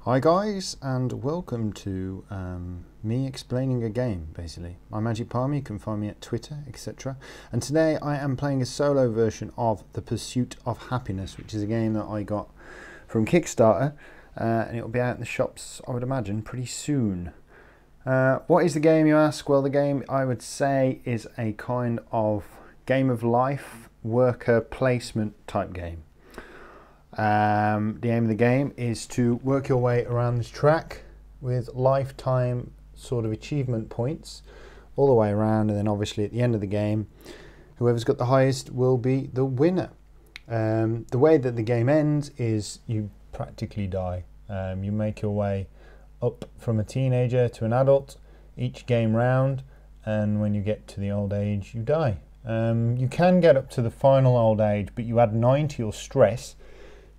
Hi guys, and welcome to me explaining a game, basically. I'm Majic, you can find me at Twitter, etc. And today I am playing a solo version of The Pursuit of Happiness, which is a game that I got from Kickstarter, and it will be out in the shops, I would imagine, pretty soon. What is the game, you ask? Well, the game, I would say, is a kind of game of life, worker placement type game. The aim of the game is to work your way around this track with lifetime sort of achievement points all the way around, and then obviously at the end of the game whoever's got the highest will be the winner. The way that the game ends is you practically die. You make your way up from a teenager to an adult each game round, and when you get to the old age you die. You can get up to the final old age, but you add 9 to your stress.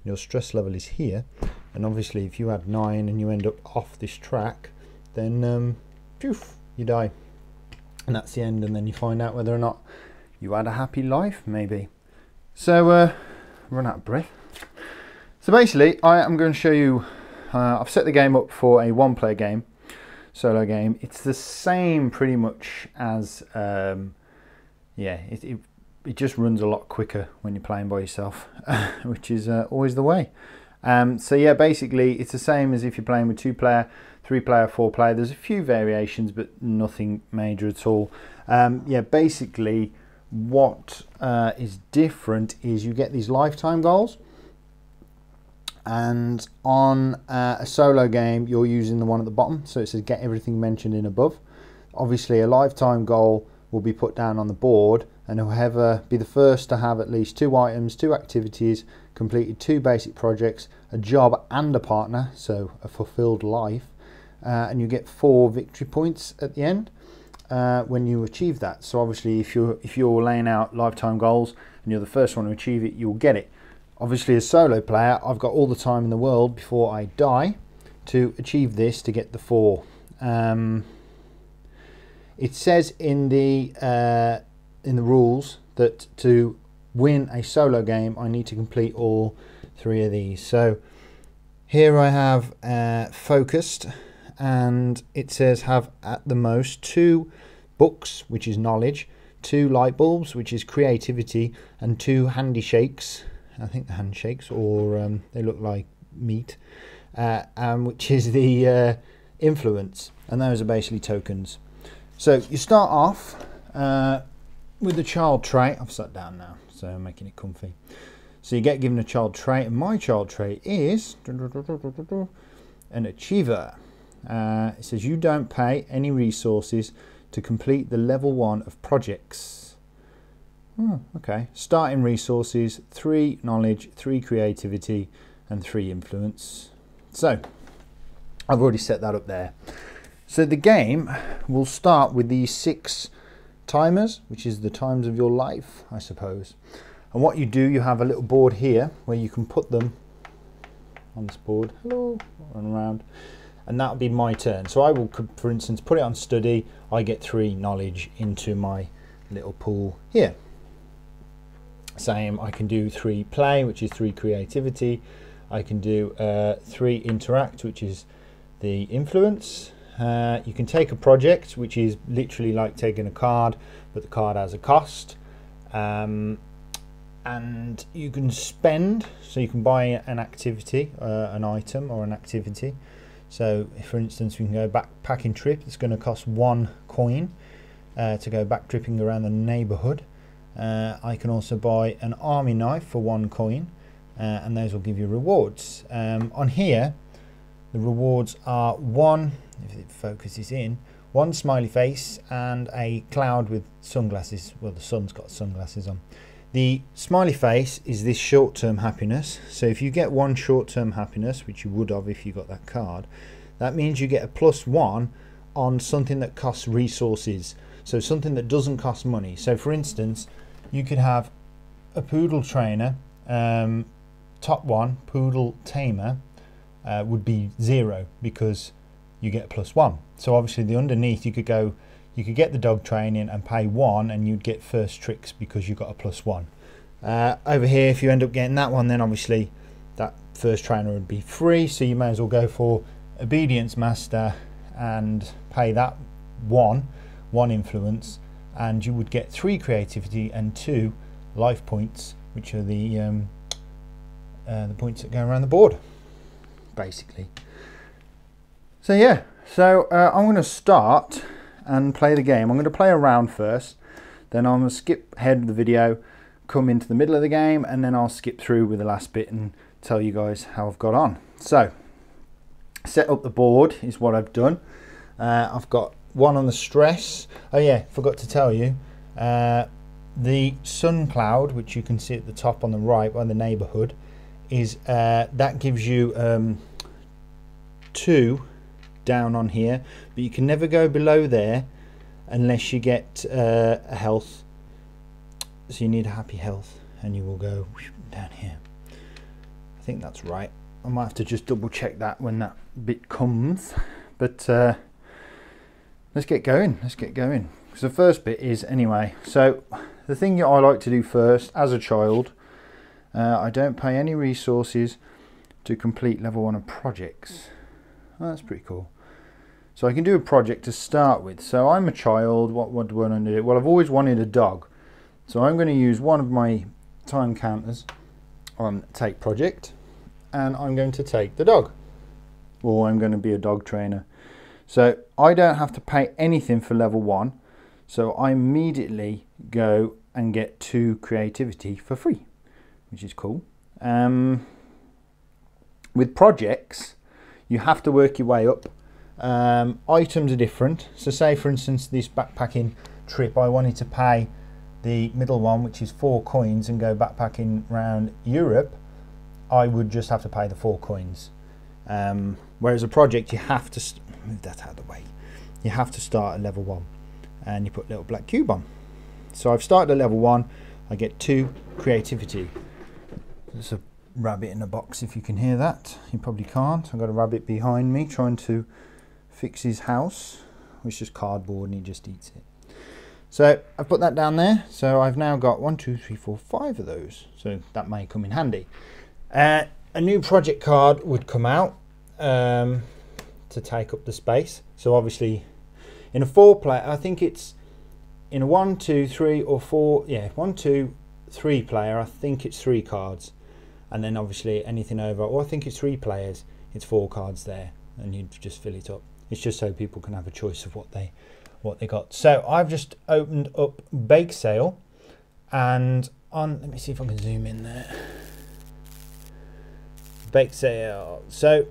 Your stress level is here, and obviously if you add 9 and you end up off this track, then poof, you die, and that's the end. And then you find out whether or not you had a happy life, maybe. So run out of breath. So basically I am going to show you, I've set the game up for a one-player game, solo game. It's the same pretty much as it just runs a lot quicker when you're playing by yourself, which is always the way. So yeah, basically it's the same as if you're playing with 2-player, 3-player, 4-player. There's a few variations, but nothing major at all. Yeah, basically what is different is you get these lifetime goals, and on a solo game you're using the one at the bottom, so it says get everything mentioned in above. Obviously a lifetime goal will be put down on the board, and whoever be the first to have at least 2 items, 2 activities, completed 2 basic projects, a job and a partner, so a fulfilled life, and you get 4 victory points at the end when you achieve that. So obviously if you're laying out lifetime goals and you're the first one to achieve it, you'll get it. Obviously as solo player I've got all the time in the world before I die to achieve this, to get the 4. It says in the rules that to win a solo game I need to complete all 3 of these. So here I have focused, and it says have at the most 2 books, which is knowledge, 2 light bulbs, which is creativity, and 2 handshakes. I think the handshakes, or they look like meat, which is the influence, and those are basically tokens. So you start off with the child trait. I've sat down now, so I'm making it comfy. So you get given a child trait, and my child trait is an achiever. It says you don't pay any resources to complete the level 1 of projects. Okay. Starting resources, 3 knowledge, 3 creativity, and 3 influence. So I've already set that up there. So the game will start with these 6 timers, which is the times of your life, I suppose. And what you do, you have a little board here where you can put them on this board. Hello, run around, and that'll be my turn. So I will, for instance, put it on study. I get 3 knowledge into my little pool here. Same, I can do 3 play, which is 3 creativity. I can do 3 interact, which is the influence. You can take a project, which is literally like taking a card, but the card has a cost. And you can spend, so you can buy an activity, an item or an activity. So if, for instance, we can go backpacking trip, it's going to cost 1 coin to go back tripping around the neighbourhood. I can also buy an army knife for 1 coin, and those will give you rewards. On here the rewards are 1, if it focuses in, 1 smiley face and a cloud with sunglasses. Well, the sun's got sunglasses on. The smiley face is this short-term happiness. So if you get 1 short-term happiness, which you would have if you got that card, that means you get a +1 on something that costs resources. So something that doesn't cost money. So for instance, you could have a poodle trainer, top 1 poodle tamer, would be 0 because you get a +1. So obviously the underneath you could get the dog training and pay 1 and you'd get first tricks because you got a +1. Over here if you end up getting that one, then obviously that first trainer would be free, so you may as well go for Obedience Master and pay that one influence, and you would get 3 creativity and 2 life points, which are the points that go around the board, basically. So yeah, so I'm going to start and play the game. I'm going to play a round first, then I'm going to skip ahead of the video, come into the middle of the game, and then I'll skip through with the last bit and tell you guys how I've got on. So set up the board is what I've done. I've got one on the stress. Oh yeah, forgot to tell you, the sun cloud, which you can see at the top on the right by the neighborhood, is that gives you 2 down on here, but you can never go below there unless you get a health. So you need a happy health, and you will go down here. I think that's right. I might have to just double check that when that bit comes, but let's get going. Let's get going. So the first bit is, anyway, so the thing that I like to do first as a child, I don't pay any resources to complete level 1 of projects. Oh, that's pretty cool. So I can do a project to start with. So I'm a child. What do I want to do? Well, I've always wanted a dog. So I'm going to use one of my time counters on take project, and I'm going to take the dog, or I'm going to be a dog trainer. So I don't have to pay anything for level 1. So I immediately go and get 2 creativity for free, which is cool. With projects, you have to work your way up. Items are different. So say for instance this backpacking trip, I wanted to pay the middle one, which is 4 coins, and go backpacking around Europe. I would just have to pay the 4 coins. Whereas a project, you have to move that out of the way. You have to start at level 1, and you put a little black cube on. So I've started at level 1. I get 2 creativity. There's a rabbit in a box, if you can hear that. You probably can't. I've got a rabbit behind me trying to fix his house, which is cardboard, and he just eats it. So I've put that down there. So I've now got 1, 2, 3, 4, 5 of those. So that may come in handy. A new project card would come out to take up the space. So obviously in a 4-player, I think it's in a 1, 2, 3 or 4, yeah, 1, 2, 3 player, I think it's 3 cards. And then obviously anything over, or I think it's 3 players, it's 4 cards there, and you just fill it up. It's just so people can have a choice of what they got. So I've just opened up Bake Sale, and on, let me see if I can zoom in there. Bake Sale. So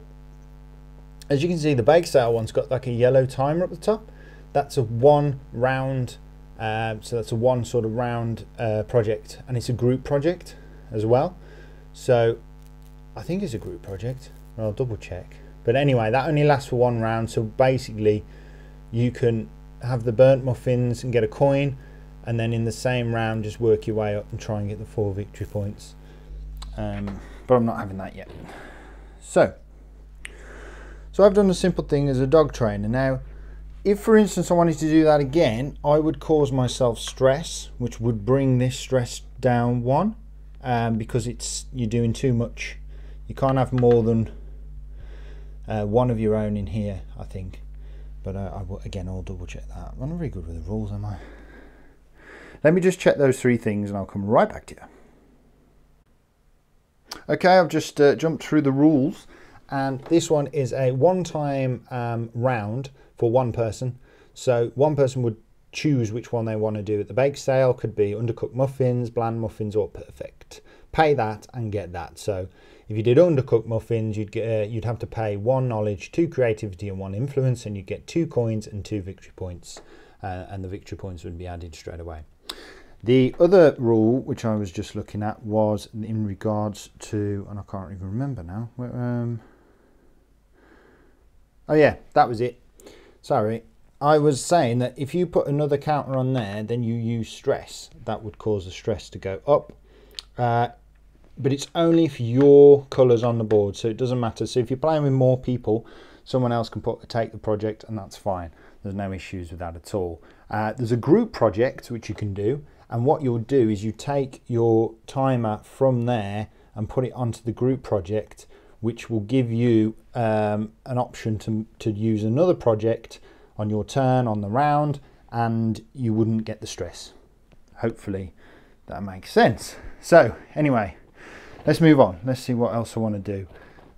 as you can see, the Bake Sale one's got like a yellow timer at the top. That's a 1 round, so that's a 1 sort of round project, and it's a group project as well. So I think it's a group project. I'll double check. But anyway, that only lasts for 1 round. So basically you can have the burnt muffins and get a coin, and then in the same round just work your way up and try and get the 4 victory points. But I'm not having that yet. So I've done a simple thing as a dog trainer. Now if for instance I wanted to do that again, I would cause myself stress, which would bring this stress down 1, because you're doing too much. You can't have more than 1 of your own in here, I think. But again, I'll double check that. I'm not very good with the rules, am I? Let me just check those 3 things and I'll come right back to you. Okay, I've just jumped through the rules, and this one is a one-time round for 1 person. So 1 person would choose which one they want to do at the bake sale. Could be undercooked muffins, bland muffins, or perfect. Pay that and get that. So if you did undercooked muffins, you'd have to pay 1 knowledge, 2 creativity, and 1 influence, and you'd get 2 coins and 2 victory points, and the victory points would be added straight away. The other rule, which I was just looking at, was in regards to, and I can't even remember now. Oh yeah, that was it. Sorry. I was saying that if you put another counter on there, then you use stress. That would cause the stress to go up. But it's only if your colours on the board, so it doesn't matter. So if you're playing with more people, someone else can take the project, and that's fine. There's no issues with that at all. There's a group project which you can do, and what you'll do is you take your timer from there and put it onto the group project, which will give you an option to use another project on your turn on the round, and you wouldn't get the stress. Hopefully that makes sense. So anyway, let's move on. Let's see what else I want to do.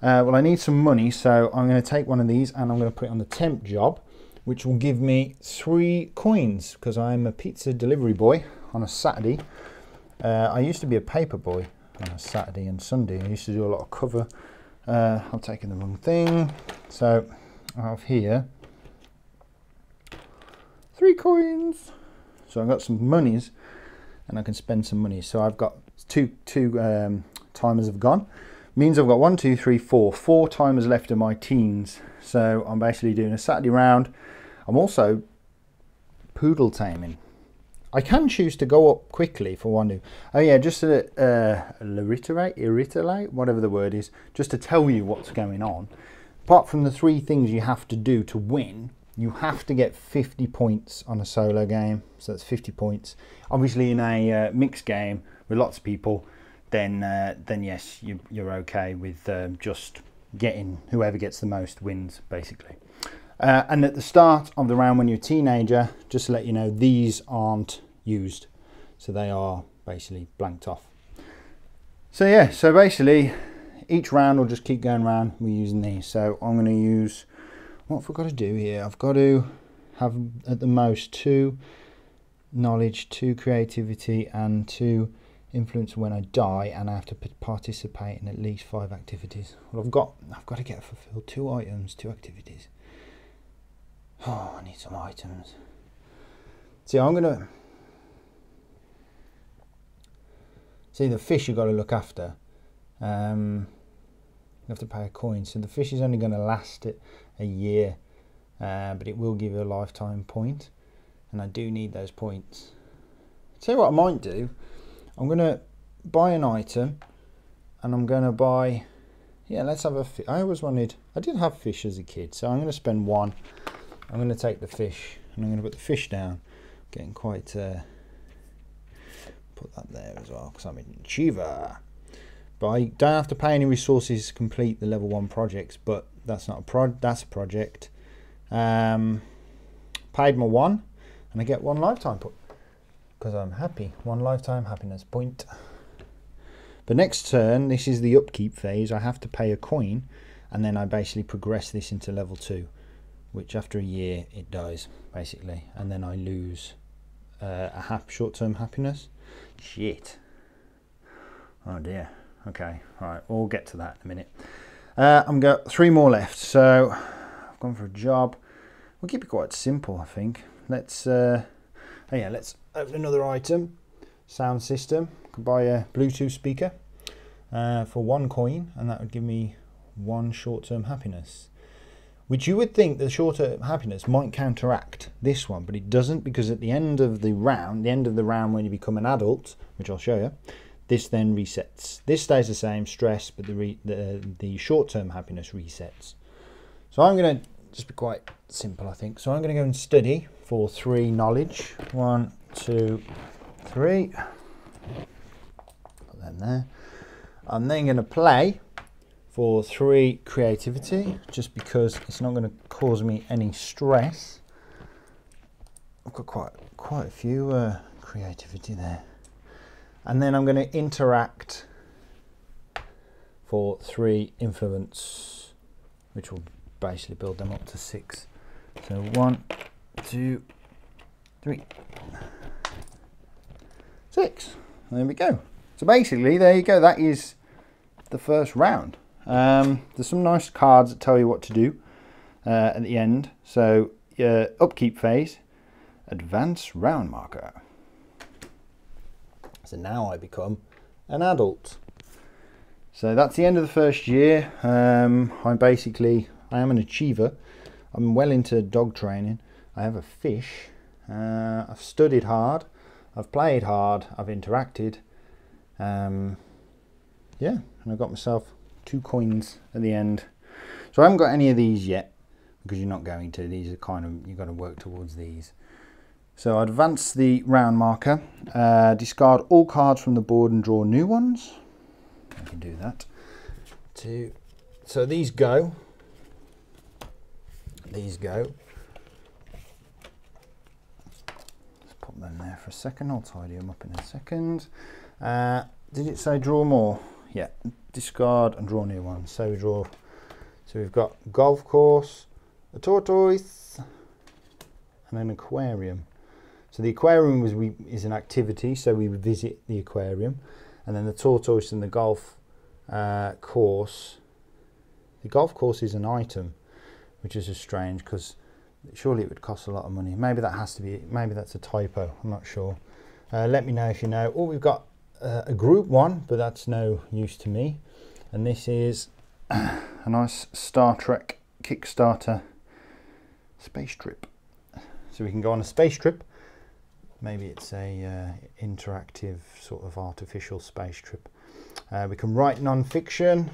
Well, I need some money, so I'm going to take one of these and I'm going to put it on the temp job, which will give me 3 coins, because I'm a pizza delivery boy on a Saturday. I used to be a paper boy on a Saturday and Sunday. I used to do a lot of cover. I'm taking the wrong thing. So I have here 3 coins. So I've got some monies and I can spend some money. So I've got two timers have gone. Means I've got 1, 2, 3, 4 timers left of my teens. So I'm basically doing a Saturday round. I'm also poodle taming. I can choose to go up quickly if I want to. Oh yeah, just to reiterate, whatever the word is, just to tell you what's going on. Apart from the 3 things you have to do to win, you have to get 50 points on a solo game. So that's 50 points. Obviously in a mixed game with lots of people, then yes, you're okay with just getting whoever gets the most wins, basically. And at the start of the round when you're a teenager, just to let you know, these aren't used. So they are basically blanked off. So yeah, so basically each round will just keep going around. We're using these. So I'm going to use, what have I got to do here? I've got to have at the most 2 knowledge, 2 creativity and 2 influence when I die, and I have to participate in at least 5 activities. Well, I've got to get fulfilled 2 items, 2 activities. Oh, I need some items. See, I'm gonna see the fish you've got to look after. You have to pay a coin, so the fish is only going to last it a year, but it will give you a lifetime point, and I do need those points. Tell you what I might do. I'm going to buy an item, and I'm going to buy, yeah, let's have a fish. I did have fish as a kid, so I'm going to spend 1. I'm going to take the fish, and I'm going to put the fish down. Getting quite, put that there as well, because I'm an achiever. But I don't have to pay any resources to complete the level 1 projects, but that's not that's a project. Paid my 1, and I get 1 lifetime point. Because I'm happy. 1 lifetime happiness point. The next turn, this is the upkeep phase. I have to pay a coin, and then I basically progress this into level 2, which after a year it dies basically, and then I lose a short-term happiness. Shit. Oh dear. Okay. Right. We'll get to that in a minute. I've got 3 more left, so I've gone for a job. We'll keep it quite simple, I think. Let's. Oh yeah, let's open another item. Sound system. Could buy a Bluetooth speaker for 1 coin, and that would give me 1 short-term happiness. Which you would think the short-term happiness might counteract this one, but it doesn't, because at the end of the round, when you become an adult, which I'll show you, this then resets. This stays the same, stress, but the short-term happiness resets. So I'm going to just be quite simple, I think. So I'm going to go and study for 3 knowledge. 1, 2, 3. Put them there. I'm then going to play for 3 creativity, just because it's not going to cause me any stress. I've got quite a few creativity there. And then I'm going to interact for 3 influence, which will basically build them up to 6. So 1, 2, 3, 6. And there we go. So basically, there you go. That is the first round. There's some nice cards that tell you what to do at the end. So upkeep phase, advance round marker. So now I become an adult. So that's the end of the first year. I am an achiever. I'm well into dog training. I have a fish. I've studied hard. I've played hard. I've interacted. Yeah, and I got myself 2 coins at the end. So I haven't got any of these yet, because you're not going to. These are kind of, you've got to work towards these. So I advance the round marker, discard all cards from the board and draw new ones. I can do that. So these go. These go. Let's pop them there for a second. I'll tidy them up in a second. Did it say draw more? Yeah, discard and draw new ones. So we draw. So we've got golf course, a tortoise, and an aquarium. So the aquarium is an activity, so we visit the aquarium, and then the tortoise and the golf course. The golf course is an item, which is just strange because surely it would cost a lot of money. Maybe that has to be. Maybe that's a typo. I'm not sure. Let me know if you know. Oh, we've got a group one, but that's no use to me. And this is a nice Star Trek Kickstarter space trip. So we can go on a space trip. Maybe it's a interactive sort of artificial space trip. We can write non-fiction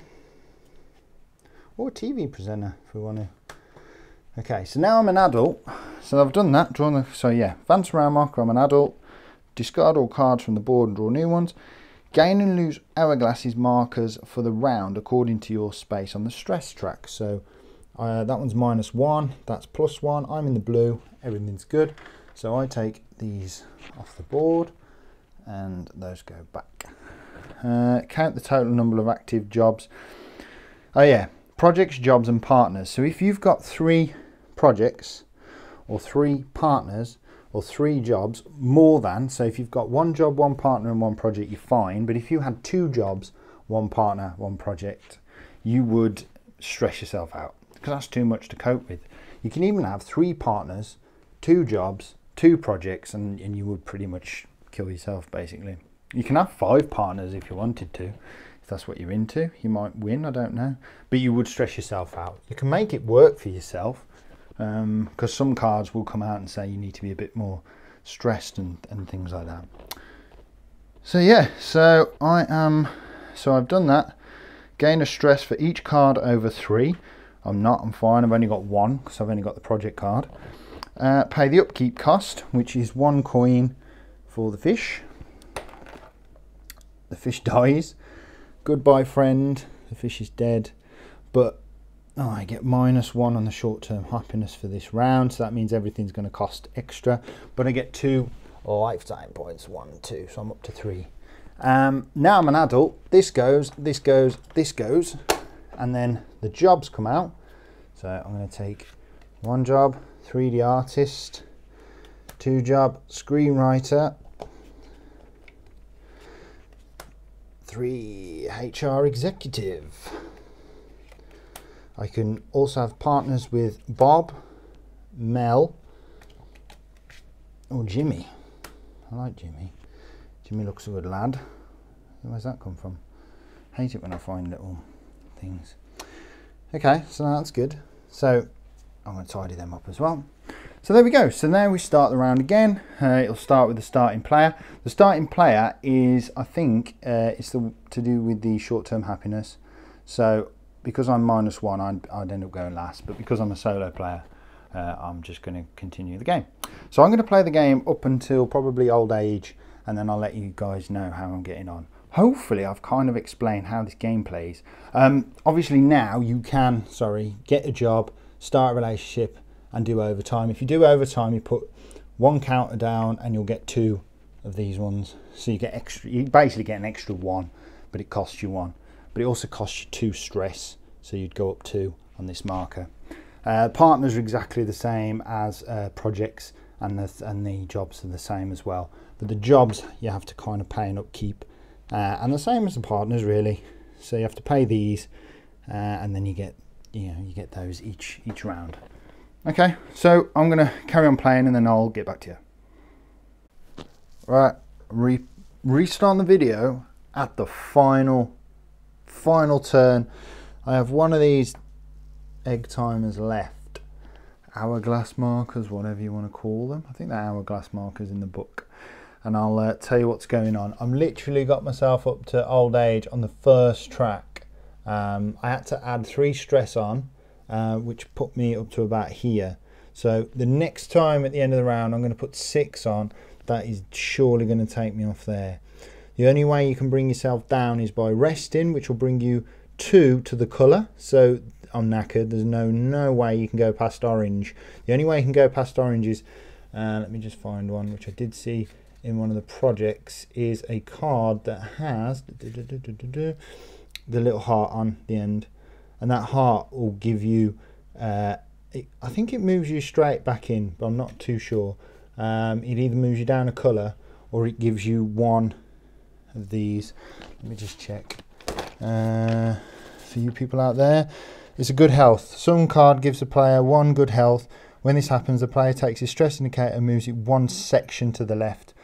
or a TV presenter if we want to. Okay, so now I'm an adult. So I've done that. So yeah, advance round marker. I'm an adult. Discard all cards from the board and draw new ones. Gain and lose hourglasses markers for the round according to your space on the stress track. So that one's -1, that's +1. I'm in the blue, everything's good. So I take these off the board and those go back. Count the total number of active jobs. Oh yeah, projects, jobs and partners. So if you've got 3 projects or 3 partners or 3 jobs, more than, so if you've got 1 job, 1 partner and 1 project, you're fine. But if you had 2 jobs, 1 partner, 1 project, you would stress yourself out because that's too much to cope with. You can even have 3 partners, 2 jobs, 2 projects, and you would pretty much kill yourself basically. You can have 5 partners if you wanted to. If that's what you're into, you might win, I don't know. But you would stress yourself out. You can make it work for yourself. Because some cards will come out and say you need to be a bit more stressed and things like that. So yeah, so I've done that. Gain a stress for each card over 3. I'm fine, I've only got 1 because I've only got the project card. Pay the upkeep cost, which is 1 coin for the fish. The fish dies. Goodbye friend, the fish is dead. But I get -1 on the short-term happiness for this round, so that means everything's going to cost extra. But I get 2 lifetime points, 1, 2, so I'm up to 3. Now I'm an adult. This goes, this goes, this goes, and then the jobs come out. So I'm going to take 1 job, 3D artist, 2 job, screenwriter, 3 HR executive. I can also have partners with Bob, Mel, or Jimmy. I like Jimmy. Jimmy looks a good lad. Where's that come from? Hate it when I find little things. Okay, so that's good. So I'm going to tidy them up as well. So there we go. So now we start the round again. It'll start with the starting player. The starting player is, I think, it's to do with the short-term happiness. So because I'm -1, I'd end up going last, but because I'm a solo player, I'm just going to continue the game. So I'm going to play the game up until probably old age, and then I'll let you guys know how I'm getting on. Hopefully I've kind of explained how this game plays. Obviously now you can, get a job, start a relationship, and do overtime. If you do overtime, you put 1 counter down and you'll get 2 of these ones. So you get extra, you basically get an extra 1, but it costs you 1. But it also costs you 2 stress, so you'd go up 2 on this marker. Partners are exactly the same as projects, and the jobs are the same as well. But the jobs you have to kind of pay an upkeep, and the same as the partners really. So you have to pay these, and then you get those each round. Okay, so I'm going to carry on playing and then I'll get back to you. Right, restart the video at the final turn. I have 1 of these egg timers left. Hourglass markers, whatever you want to call them. I think they're hourglass markers in the book. And I'll tell you what's going on. I'm literally got myself up to old age on the first track. I had to add 3 stress on, which put me up to about here. So the next time at the end of the round I'm going to put 6 on. That is surely going to take me off there. The only way you can bring yourself down is by resting, which will bring you 2 to the colour. So I'm knackered. There's no way you can go past orange. The only way you can go past orange is, let me just find one which I did see in one of the projects, is a card that has the little heart on the end, and that heart will give you I think it moves you straight back in, but I'm not too sure. It either moves you down a colour or it gives you one of these. Let me just check. For you people out there, it's a good health. Some card gives the player 1 good health. When this happens, the player takes his stress indicator and moves it 1 section to the left,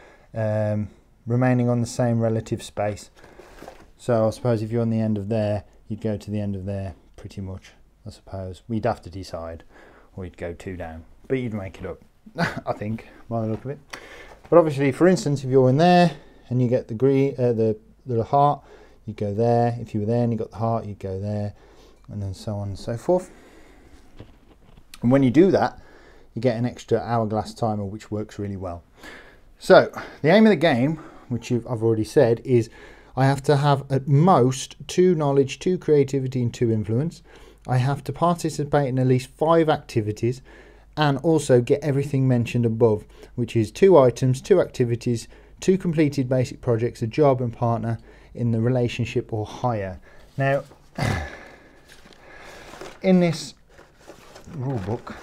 remaining on the same relative space. So I suppose if you're on the end of there, you'd go to the end of there, pretty much. I suppose we'd have to decide, or you'd go 2 down, but you'd make it up. I think, by the look of it. But obviously, for instance, if you're in there and you get the green, the little heart, you go there. If you were there and you got the heart, you go there, and then so on and so forth. And when you do that, you get an extra hourglass timer, which works really well. So the aim of the game, which I've already said, is I have to have at most 2 knowledge, 2 creativity, and 2 influence. I have to participate in at least 5 activities, and also get everything mentioned above, which is 2 items, 2 activities, 2 completed basic projects, a job and partner in the relationship or higher. Now, in this rule book,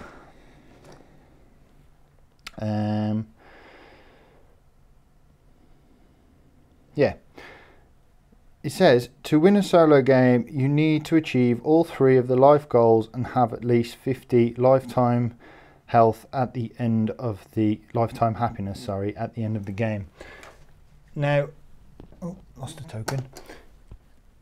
it says to win a solo game you need to achieve all 3 of the life goals and have at least 50 lifetime health at the end of the lifetime happiness, sorry, at the end of the game. Now, oh, lost a token.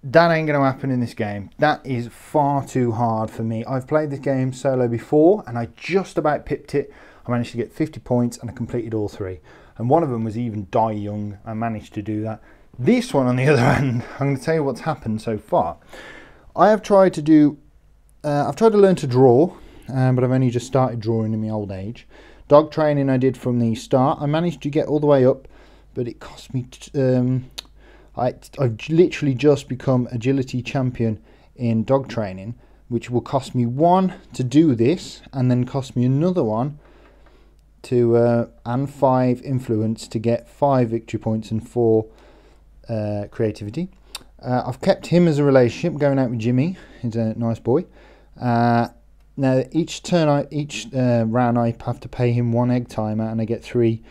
That ain't going to happen in this game. That is far too hard for me. I've played this game solo before and I just about pipped it. I managed to get 50 points and I completed all 3. And one of them was even die young. I managed to do that. This one, on the other hand, I'm going to tell you what's happened so far. I have tried to do, I've tried to learn to draw, but I've only just started drawing in my old age. Dog training I did from the start. I managed to get all the way up, but it cost me, I've literally just become agility champion in dog training, which will cost me 1 to do this, and then cost me another 1 to, and 5 influence to get 5 victory points and 4 creativity. I've kept him as a relationship, going out with Jimmy. He's a nice boy. Now each turn, each round I have to pay him 1 egg timer, and I get 3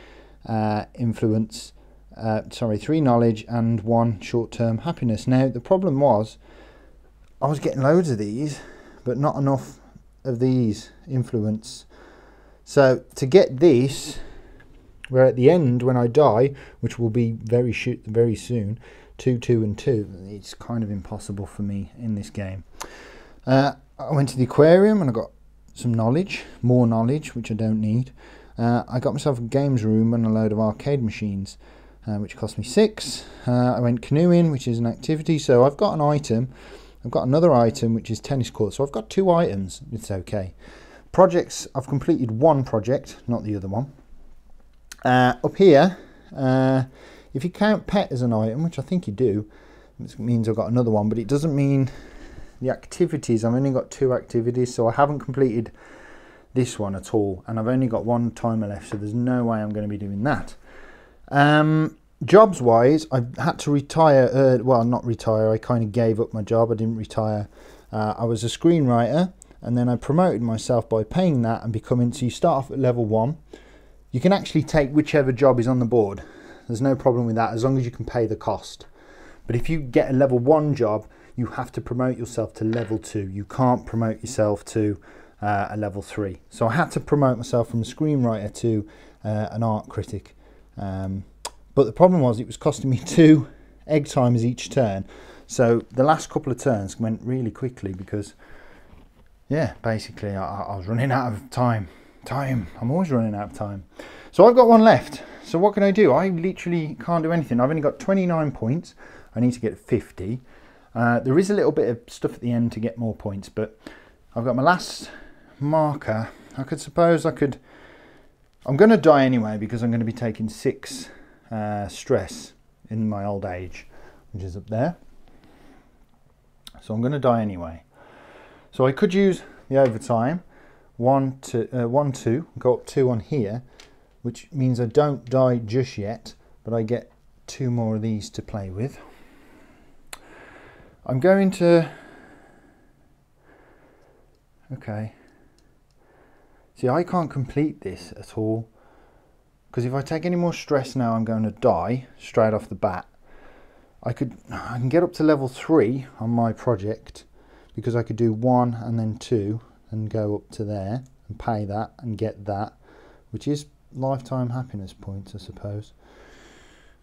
influence, 3 knowledge and 1 short-term happiness. Now the problem was I was getting loads of these, but not enough of these influence. So to get this, where at the end when I die, which will be very soon, 2, 2 and 2, it's kind of impossible for me in this game. I went to the aquarium and I got some knowledge, more knowledge, which I don't need. I got myself a games room and a load of arcade machines, which cost me 6. I went canoeing, which is an activity, so I've got an item. I've got another item, which is tennis court, so I've got 2 items. It's okay. Projects, I've completed 1 project, not the other one. Up here, if you count pet as an item, which I think you do, it means I've got another one, but it doesn't mean the activities. I've only got 2 activities, so I haven't completed this one at all, and I've only got 1 timer left, so there's no way I'm going to be doing that. Jobs wise, I had to retire, well, not retire, I kind of gave up my job. I didn't retire. I was a screenwriter, and then I promoted myself by paying that and becoming, so you start off at level 1. You can actually take whichever job is on the board. There's no problem with that as long as you can pay the cost. But if you get a level 1 job, you have to promote yourself to level 2. You can't promote yourself to a level 3. So I had to promote myself from a screenwriter to an art critic. But the problem was it was costing me 2 egg timers each turn. So the last couple of turns went really quickly because, yeah, basically I was running out of time. I'm always running out of time. So I've got 1 left. So what can I do? I literally can't do anything. I've only got 29 points. I need to get 50. There is a little bit of stuff at the end to get more points, but I've got my last marker. I'm going to die anyway because I'm going to be taking 6 stress in my old age, which is up there. So I'm going to die anyway. So I could use the overtime, 1, 2, go up 2 on here, which means I don't die just yet, but I get 2 more of these to play with. I'm going to, okay, see, I can't complete this at all, because if I take any more stress now, I'm going to die straight off the bat. I can get up to level 3 on my project, because I could do 1 and then 2 and go up to there and pay that and get that, which is lifetime happiness points, I suppose.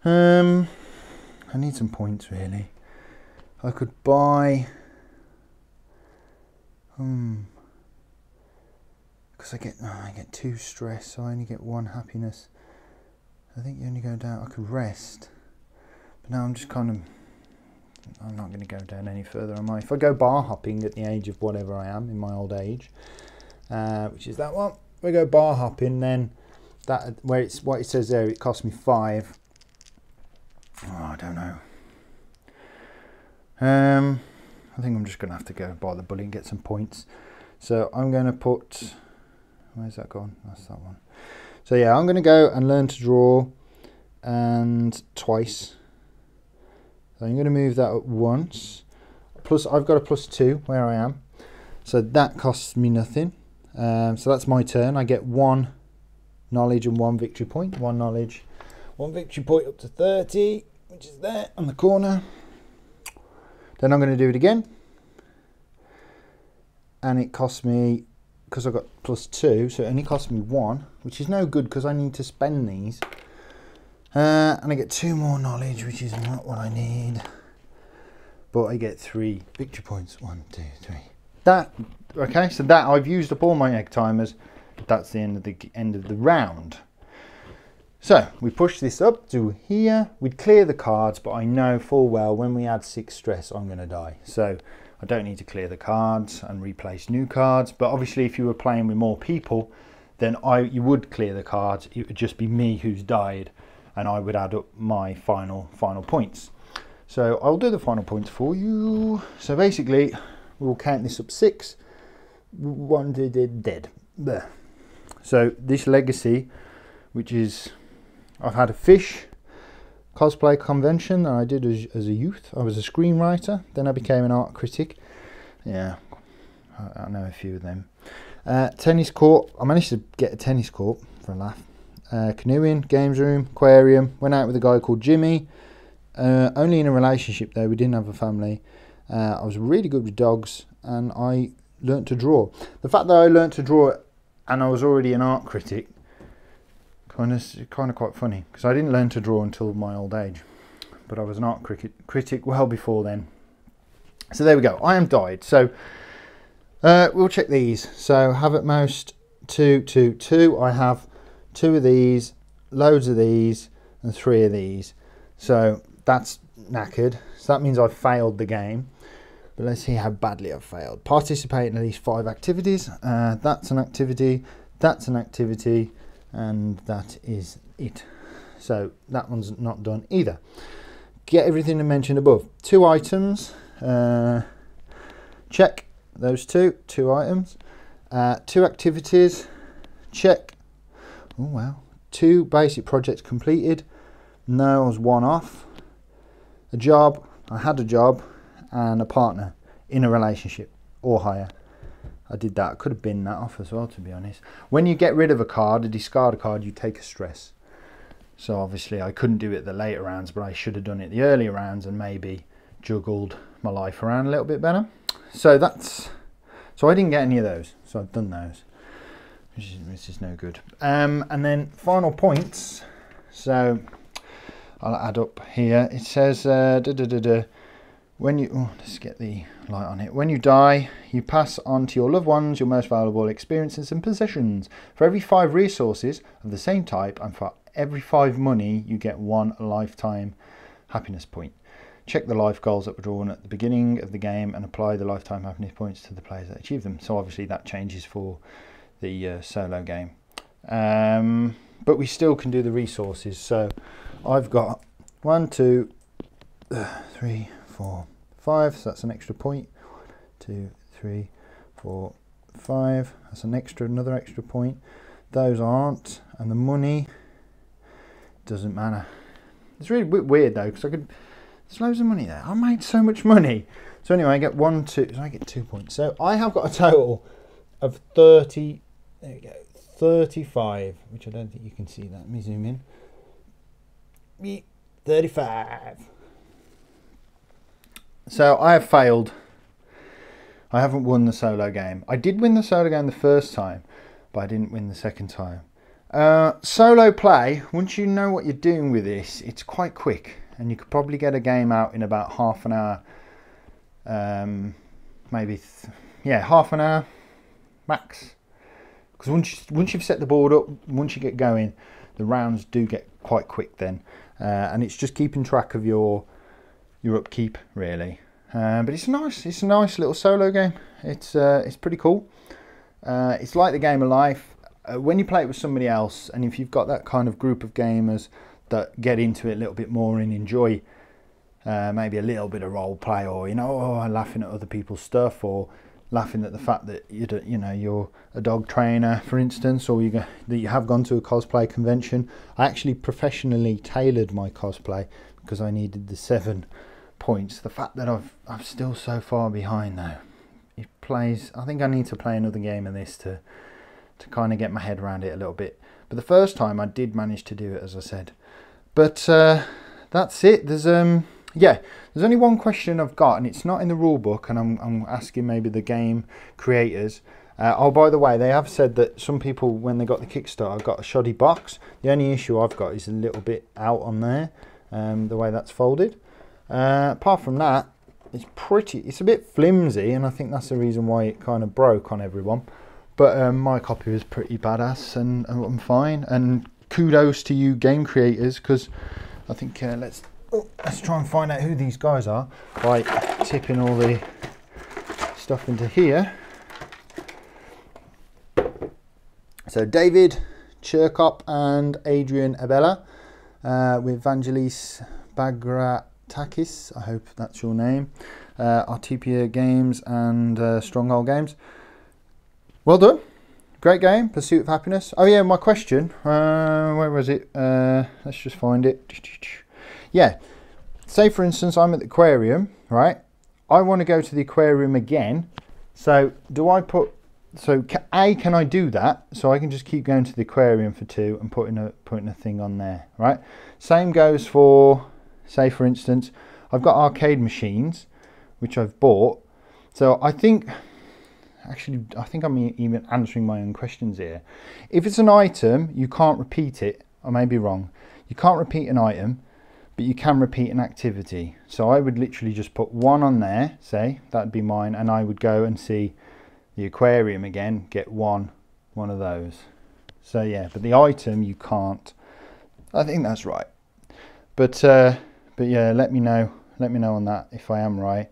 I need some points really. I could buy, because I get 2 stress, so I only get 1 happiness. I think you only go down. I could rest, but now I'm just kind of, I'm not going to go down any further, am I? If I go bar hopping at the age of whatever I am in my old age, which is that one, if I go bar hopping, then that, where it's what it says there, it cost me 5. Oh, I don't know. I think I'm just going to have to go buy the bully and get some points. So I'm going to put, where's that gone? That's that one. So yeah, I'm going to go and learn to draw, and twice. So I'm going to move that up once. Plus, I've got a +2 where I am. So that costs me nothing. So that's my turn. I get 1 knowledge and 1 victory point. 1 knowledge, 1 victory point up to 30, which is there on the corner. Then I'm going to do it again. And it costs me, because I've got +2, so it only costs me 1, which is no good because I need to spend these. And I get 2 more knowledge, which is not what I need. But I get 3 victory points. 1, 2, 3. That, okay, so that, I've used up all my egg timers. That's the end of the round. So we push this up to here. We'd clear the cards, but I know full well when we add 6 stress, I'm going to die. So I don't need to clear the cards and replace new cards. But obviously, if you were playing with more people, then you would clear the cards. It would just be me who's died, and I would add up my final points. So I'll do the final points for you. So basically, we'll count this up 6. 1 dead. There. So this legacy, which is, I've had a fish cosplay convention that I did as a youth. I was a screenwriter, then I became an art critic. Yeah, I know a few of them. Tennis court, I managed to get a tennis court for a laugh. Canoeing, games room, aquarium, went out with a guy called Jimmy. Only in a relationship though, we didn't have a family. I was really good with dogs, and I learnt to draw. The fact that I learnt to draw and I was already an art critic, kind of quite funny, because I didn't learn to draw until my old age, but I was an art critic well before then. So there we go, I am died. So we'll check these. So have at most 2, 2, 2. I have 2 of these, loads of these, and 3 of these. So that's knackered. So that means I've failed the game. But let's see how badly I've failed. Participate in at least 5 activities. That's an activity. That's an activity. And that is it. So that one's not done either. Get everything mentioned above. 2 items. Check those 2 items. 2 activities. Check. Oh wow. 2 basic projects completed. No, I was 1 off. A job. I had a job. And a partner in a relationship or higher. I did that. I could have binned that off as well, to be honest. When you get rid of a card, a discard a card, you take a stress. So obviously I couldn't do it the later rounds, but I should have done it the earlier rounds and maybe juggled my life around a little bit better. So I didn't get any of those. So I've done those, which is no good. And then final points. So I'll add up here. It says when you, let's get the light on it. When you die, you pass on to your loved ones your most valuable experiences and possessions. For every 5 resources of the same type, and for every 5 money, you get 1 lifetime happiness point. Check the life goals that were drawn at the beginning of the game and apply the lifetime happiness points to the players that achieve them. So obviously that changes for the solo game. But we still can do the resources. So I've got 1, 2, 3, 4, 5. So that's an extra point. 2, 3, 4, 5. That's another extra point. Those aren't, and the money doesn't matter. It's really weird though, because there's loads of money there. I made so much money. So anyway, I get 1, 2. So I get 2 points. So I have got a total of 30. There we go, 35, which I don't think you can see that. Let me zoom in. 35. So I have failed. I haven't won the solo game. I did win the solo game the first time, but I didn't win the second time. Solo play, once you know what you're doing with this, it's quite quick, and you could probably get a game out in about half an hour. Maybe, yeah, half an hour max. Because once you've set the board up, once you get going, the rounds do get quite quick then, and it's just keeping track of your upkeep really. But it's a nice little solo game. It's pretty cool. It's like the game of life. When you play it with somebody else, and if you've got that kind of group of gamers that get into it a little bit more and enjoy maybe a little bit of role play, or laughing at other people's stuff, or laughing at the fact that you're a dog trainer, for instance, or that you have gone to a cosplay convention. I actually professionally tailored my cosplay because I needed the 7 points. The fact that I'm still so far behind though, I think I need to play another game of this to kind of get my head around it a little bit. But the first time I did manage to do it, as I said. But that's it. There's only one question I've got, and it's not in the rule book, and I'm asking maybe the game creators. Oh, by the way, they have said that some people, when they got the Kickstarter, got a shoddy box. The only issue I've got is a little bit out on there, the way that's folded. Apart from that, it's a bit flimsy, and I think that's the reason why it kind of broke on everyone. But my copy was pretty badass, and I'm fine. And kudos to you game creators, because I think let's try and find out who these guys are by tipping all the stuff into here. So David Cherkop and Adrian Abella with Vangelis Bagratakis, I hope that's your name, Artepia Games and Stronghold Games. Well done. Great game, Pursuit of Happiness. Oh yeah, my question, where was it? Let's just find it. Yeah, say for instance I'm at the aquarium, right? I want to go to the aquarium again. So do I put, can I do that? So I can just keep going to the aquarium for 2 and putting a thing on there, right? Same goes for, say for instance, I've got arcade machines, which I've bought. So I think I'm even answering my own questions here. If it's an item, you can't repeat it. I may be wrong. You can't repeat an item, but you can repeat an activity. So I would literally just put 1 on there, say, that'd be mine, and I would go and see the aquarium again, get one of those. So yeah, but the item you can't. I think that's right. But yeah, let me know on that if I am right.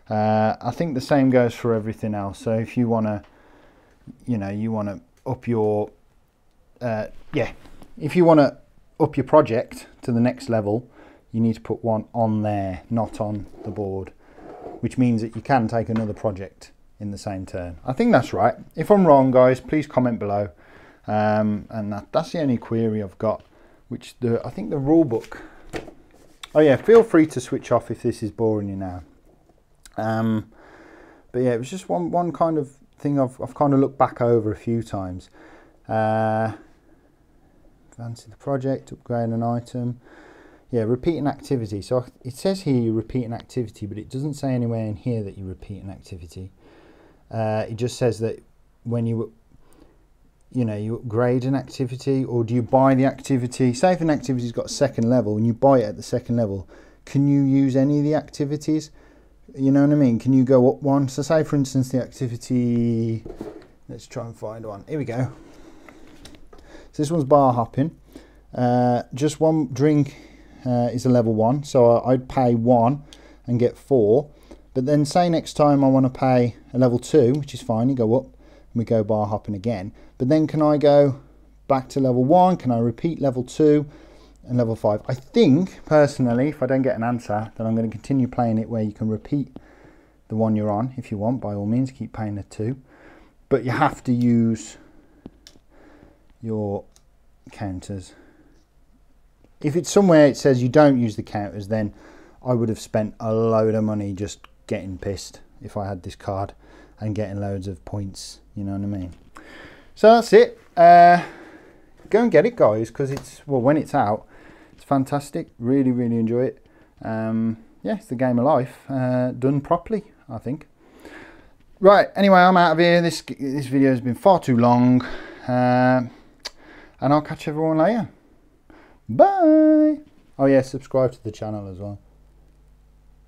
I think the same goes for everything else. So if you want to, up your, if you want to up your project to the next level, you need to put 1 on there, not on the board, which means that you can take another project in the same turn. I think that's right. If I'm wrong, guys, please comment below. And that's the only query I've got, which I think the rule book. Oh yeah, feel free to switch off if this is boring you now. But yeah, it was just one kind of thing I've kind of looked back over a few times. Fancy the project, upgrade an item. Yeah, repeat an activity. So it says here you repeat an activity, but it doesn't say anywhere in here that you repeat an activity. It just says that when you upgrade an activity, or do you buy the activity? Say if an activity's got a 2nd level and you buy it at the 2nd level, can you use any of the activities? You know what I mean? Can you go up 1? So say for instance the activity, let's try and find one. Here we go. So this one's bar hopping. Just 1 drink is a level 1. So I'd pay 1 and get 4. But then say next time I want to pay a level 2, which is fine, you go up and we go bar hopping again. But then can I go back to level 1? Can I repeat level 2? and level 5. I think, personally, if I don't get an answer, then I'm going to continue playing it where you can repeat the one you're on. If you want, by all means, keep playing the 2. But you have to use your counters. If it's somewhere it says you don't use the counters, then I would have spent a load of money just getting pissed if I had this card and getting loads of points, you know what I mean? So that's it. Go and get it, guys, because it's, well, when it's out, it's fantastic. Really, really enjoy it. Yeah, it's the game of life done properly, I think. Right, anyway, I'm out of here. This video has been far too long, and I'll catch everyone later. Bye. Oh yeah, subscribe to the channel as well.